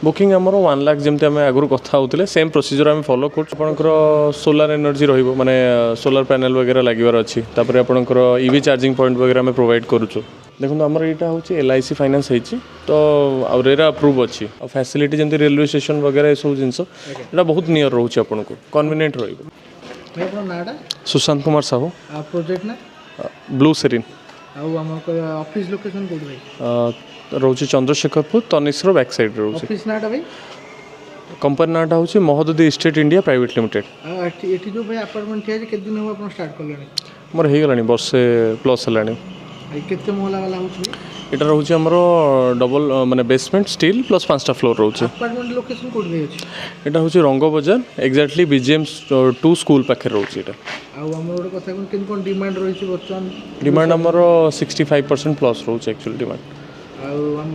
Booking आमर 1 लाख जमी आम आगुरी कथा होते सेम प्रोसीजर आम फॉलो कर सोलार एनर्जी माने सोलार पैनल वगैरह लगे अच्छी आपंकर ईवी चार्जिंग पॉइंट वगैरह आम प्रोवाइड करुचु। देखो आमर यहाँ हूँ LIC फाइनेंस होती तो आ रेरा अप्रूव अच्छी फैसिलिटी जमी रेलवे स्टेशन वगैरह ये सब जिन बहुत नियर रोचे आपन को कन्वीनियंट रहा। सुशांत कुमार साहू प्रोजेक्ट ना blue serine office location code भाई रोचे चंद्रशेखरपुर तनिष्र बैक साइड रोचे। ऑफिस नाटा भाई कंपनी नाटा हूँ महददी इस्टेट इंडिया प्राइवेट लिमिटेड। एठी जो भाई अपार्टमेंट ठिया केते दिन हो आपण स्टार्ट करले मोर हो गलानी वर्षे प्लस है। केते मोहला वाला होछि यहाँ रोचे आमर डबल माने बेसमेंट स्टील प्लस 5टा फ्लोर रोचे। अपार्टमेंट लोकेशन कोड भाई अछि यहाँ हूँ रंग बजार एक्जाक्टली BGM 2 स्कूल पाखे रोचे। आ हमर गोटे कथा कोन डिमांड रहिछि बर्तमान डिमांड आमर 65% प्लस रोचे एक्चुअली डिमांड। आ हम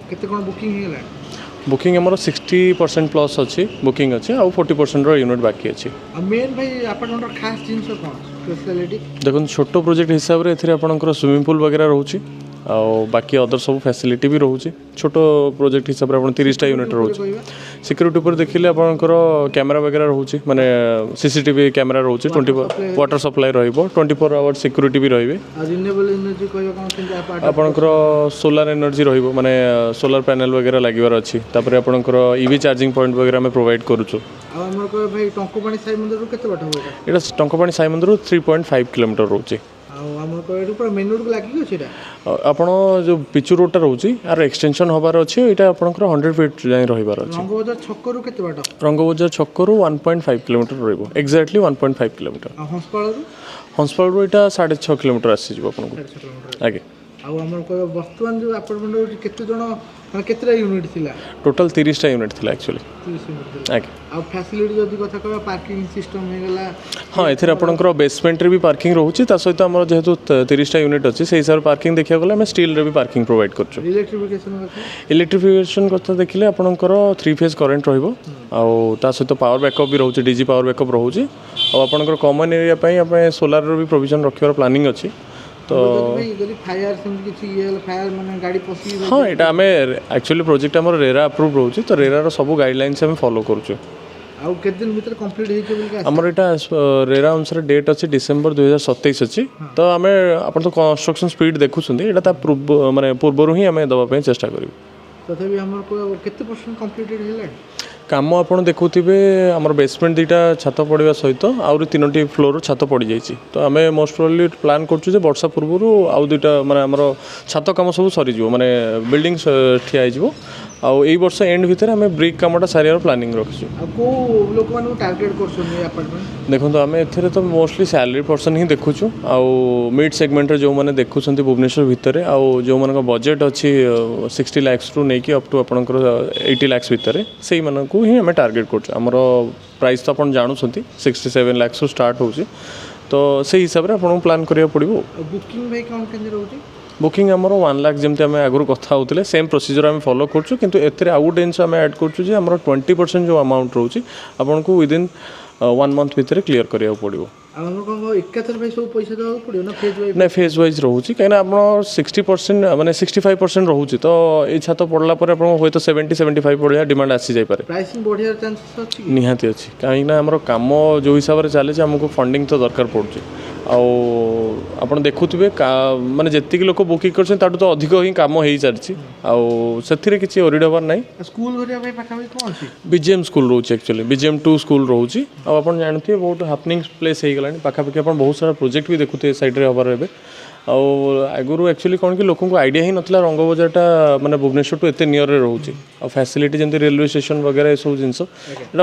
केते कोन बुकिंग हे गेला बुकिंग आमर 60% प्लस अच्छी बुकिंग अच्छी आ 40% यूनिट बाकी अच्छी। मेन भाई अपार्टमेंट खास जिनस कोन स्पेशलिटी देखो छोट प्रोजेक्ट हिसाब से एपंकर स्विमिंग पूल वगैरह रोचे आ बाकी अदर सब फैसिलिटी भी रोचे। छोट प्रोजेक्ट हिसाब से 30टा यूनिट रोचे। सिक्यूरीटी पर देखिले आपंकर कैमेरा वगैरह रोचे माने CCTV कैमेरा रोचे 24 वाटर सप्लाई रहिबो 24 आवर सिक्यूरीटी भी रहिबे। रिन्यूएबल एनर्जी कहबा कोन केनता आपंकर सोलार एनर्जी रहिबो माने सोलार पैनल वगैरह लगिवार अच्छी आपंकर ईवी चार्जिंग पॉइंट वगैरह आम प्रोवाइड करुचु। हमर भाई टंकपाणी साई मंदिर केते बाट होगा एटा टंकपाणी साई मंदिर 3.5 किलोमीटर रोचे। मेन रोड लगी अच्छी आपण जो पिचु रोडटा रोचे यार एक्सटेंशन हबार अच्छे यहाँ आपंकर 100 फीट जाए रहीबार अच्छे। रंगबजार छकरू केते बाट रंगबजार छकरू 1.5 किलोमीटर रहिबो एक्जाक्टली 1.5 किलोमीटर। हंसपाल यहाँ 6.5 किलोमीटर आसीज आपको आगे। आउ हमर वर्तमान जो अपार्टमेंट केते जण माने केतेटा यूनिट थिला टोटल 30टा यूनिट थिला एक्चुअली 30 यूनिट आगे। आ फैसिलिटी जदी कथा कहबा पार्किंग सिस्टम हे गेला हाँ एथेर आपंकर बेसमेंट रे भी पार्किंग रोचे सहित आम जेहेतु 30टा यूनिट अच्छी से हिसाब से पार्किंग देखा गले आम स्टील रे भी पार्किंग प्रोवाइड करछु। इलेक्ट्रिफिकेशन कथा देखिले आपंकर 3 फेज करंट रहिबो आ सहित पावर बैकअप भी रोचे डीजी पावर बैकअप रोचे आ आपंकर कॉमन एरिया पई आपे सोलार रो भी प्रोविजन रखिवार प्लानिंग अच्छी। तो फायर फायर माने गाड़ी पसी हाँ यहाँ आम एक्चुअली प्रोजेक्ट आम रेरा अप्रूव रोचे तो रेरा सब गाइडलाइंस आम फॉलो करुचु। आउ केते दिन भीतर कंप्लीट हेके बोल आमर यहाँ रेरा अनुसार डेट अच्छी डिसेम्बर 2027 अच्छी तो आम आप कंस्ट्रक्शन स्पीड देखुं यहाँ माने पूर्वर ही आम दवाई चेष्टा करूँ। तथापि हमर केते परसेंट कंप्लीटेड हेला काम आप देखुवे आमर बेसमेंट 2टा छात पड़ा सहित आउरी 3टी फ्लोर छात पड़ जाइए तो आम मोस्ट प्रोबेबली प्लान करुँ वर्षा पूर्व आउ 2टा माने आमर छात काम सब सरीज माने बिल्डिंग ठिया हो आउ एई वर्ष एंड भितर आम ब्रिक कामटा सारियार प्लानिंग रखिछु। को लोक मानु टारगेट करछन ये अपार्टमेंट देखो आम एथेरे तो मोस्टली सैलरी पर्सन ही देखुछु आउ मिड सेगमेंट जो मैंने देखुं भुवनेश्वर भितर आउ जो मान बजेट अच्छी 60 लाख रु नहीं अप टू आपंकर 80 लाख भितर से मानू ही आम टार्गेट कर आमर प्राइस तो आप जानते 67 लाख स्टार्ट होची तो से हिसाब से आपको प्लान करिया पड़ो। बुकिंग भाई कौन केंद्र रोचे बुकिंग आमर 1 लाख जमी आम आगुरी कथा होते सेम प्रोसीजर आम फॉलो करुँ किंतु एथे आउ गोटे जिन आम ऐड करुँ आमर 20% जो अमाउंट रोचे आपको विदिन 1 मंथ भितर क्लीयर करिया पड़ो। ना फेज वाइज रोचे कहीं आप 60% माने 65% रोचे तो ये छात पड़ला हूँ 70-75 पड़ा डिमांड आसी जापे निहाती अच्छी कहीं आमर कम जो हिसाब से चले आमको फंडिंग तो दरकार पड़े आप देखुवे माने जी लोक बुकिंग कर तो अधिक ही कम हो सारी आउ किसी ओरिड हबार ना। BGM स्कूल रोचे एक्चुअली BGM 2 स्कूल रोचे आप जानते बहुत हापनिंग प्लेस हो गलानी पाखापाखि आप बहुत सारा प्रोजेक्ट भी देखुए साइड हबार ए आगुरी एक्चुअली कौन कि लोक आइडिया ही नाला रंग बजारटा माने भुवनेश्वर टू एत नियर रोचे आ फैसिलिटी जमी रेलवे स्टेशन वगैरह ये सब जिन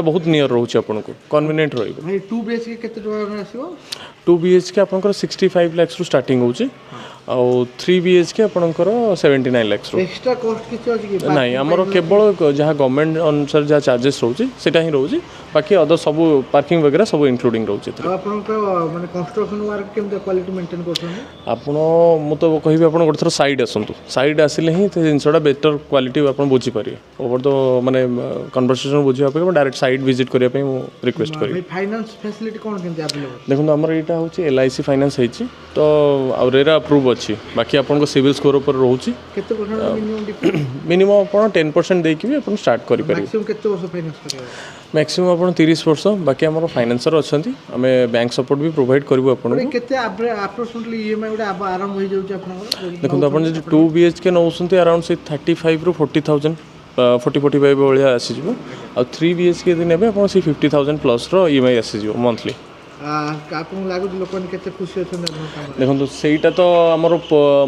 बहुत नियर रोचे आपको कन्वीनियंट रही। 2 BHK आपंकर 65 लाख रु स्टार्टिंग होची आउ 3 BHK आपंकर 79 लाख रु एक्स्ट्रा कॉस्ट किछ अछि कि नहीं आमर केवल जहाँ गवर्नमेंट अनुसार जहाँ चार्जेस रोचे सेटा ही रोचे बाकी अदर सब पार्किंग वगैरह सब इंक्लूडिंग रोचे। माने कंस्ट्रक्शन वर्क केम क्वालिटी मेंटेन करछन आपण मु तो कहबी आपण गोटे थोर साइड आसंतु साइड आसिले ही जिनसटा बेटर क्वालिटी आपण बुझी पारे ओवर तो माने कन्वर्सेशन बुझिया पे डायरेक्ट साइड विजिट करिया पे मु रिक्वेस्ट करी। फाइनेंस फैसिलिटी कोन केम अवेलेबल देखो आमर यहाँ हूँ LIC फाइनेंस होती तो आ रेरा अप्रूव अच्छी बाकी आपको सिविल स्कोर उपर रोचे केते परसेंट मिनिमम डिपॉजिट मिनिमम आप 10% देकि आप स्टार्ट करेंगे मैक्सिमम केते वर्ष फाइनेंस करियो मैक्सिमम आप 30 वर्ष बाकी आम फाइनान्सर अच्छा आम बैंक सपोर्ट भी प्रोवाइड करूँ आपको केते अप्रोक्सीमेटली ईएमआई गुडा आरंभ हो जाउची आपनकर देखो आप 2 BHK नौकरी अराउंड से 35 ରୁ 40,000 40-45 भाया आसीज आ 3 BHK यदि ने आप 50,000 प्लस EMI आसीज मंथली आपको लागू लोक केते खुशी अछन देखो सहीटा तो आमर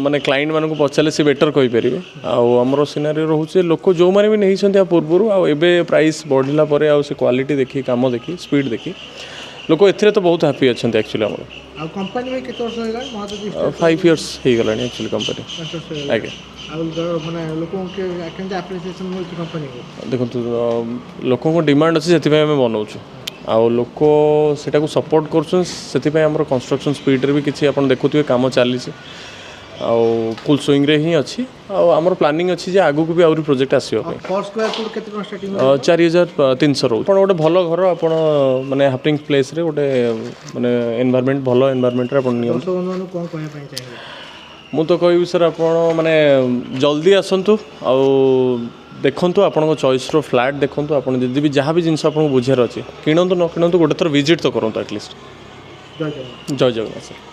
माने क्लाइंट मानक पचारे सी बेटर कहींपर आमर सिनारी रोचे लोक जो मैंने भी नहीं पूर्व आए प्राइस बढ़ला से क्वालिटी देखी काम देखी स्पीड देखी लोक ए तो बहुत हैप्पी अच्छा एक्चुअली आम कंपनी में केते वर्ष होगा 5 years हो गला एक्चुअली कंपनी आगे माने लोकों के केंते एप्रिसिएशन मिलती कंपनी को देखो लोकों को डिमांड अच्छी से बनाऊँ आउ लोक सेटा को सपोर्ट कर कंस्ट्रक्शन स्पीड रे भी किसी आप देखुए कम चली फुल स्विंग रे ही अच्छी आमर प्लानिंग अच्छी आगू को भी आहरी प्रोजेक्ट आसो पर स्क्वायर फुट केते टका स्टार्टिंग 4,300 रोज गोटे भल घर आप माने हैपनिंग प्लेस रे गोटे माने एनवायरनमेंट भल एनवायरनमेंट रे अपन दर्शक बंधु कोन कहय पई चाहिए मु तो कहबी सर आप माने जल्दी आसतु देखु आपण चॉइस रो फ्लैट देखु आप भी जहाँ भी जिनस आपको बुझार अच्छे किणतु न किणतु गोटे थर विजिट तो करूँ एटलिस्ट जय जगन्नाथ जय जगन्नाथ सर।